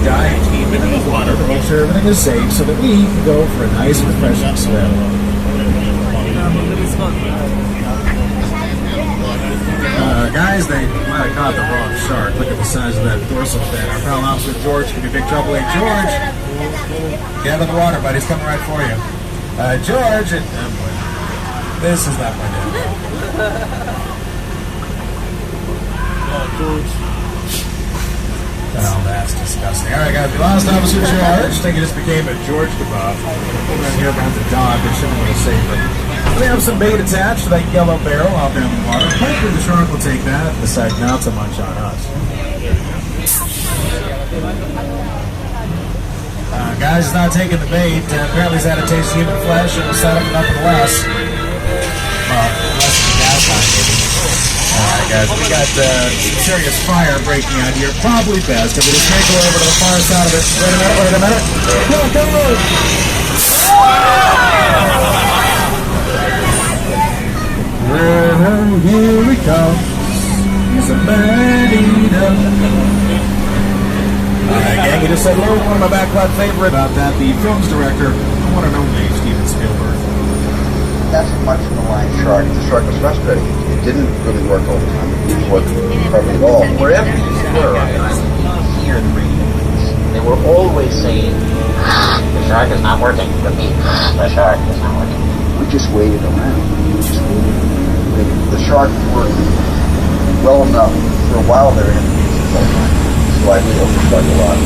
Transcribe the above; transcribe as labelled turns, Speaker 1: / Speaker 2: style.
Speaker 1: dive team into the water to make sure everything is safe so that we can go for a nice refreshing swim. Guys, they might have caught the wrong shark. Look at the size of that dorsal fin. Our pal officer George could be big trouble. Hey, George, get out of the water, buddy. He's coming right for you. George, this is not my name. George. Oh, that's disgusting. All right, guys, we lost Officer George. I think it just became a George kebab. Over here behind the dog, they're showing a little safer. We have some bait attached to that yellow barrel out there in the water. Hopefully the shark will take that and decide not to munch on us. Guys is not taking the bait. Apparently he's had a taste of human flesh and will settle for nothing less. Well, less than the gas line, maybe. Alright guys, we got serious fire breaking out here. Probably best if we just make our way over to the far side of it. Wait a minute. Come on. Here we come. He's a man-eater. Alright gang, he just said hello, one of my backlot favorite about that, the film's director, the one and only Steven Spielberg.
Speaker 2: That's much from the line shark. The shark was frustrating. It didn't really work all the time. It didn't work hardly at all. Wherever you were on the island, you hear the radios. They were always saying, the shark is not working. Repeat, the shark is not working. We just waited around. The shark worked well enough for a while there. So I really hope the shark a lot.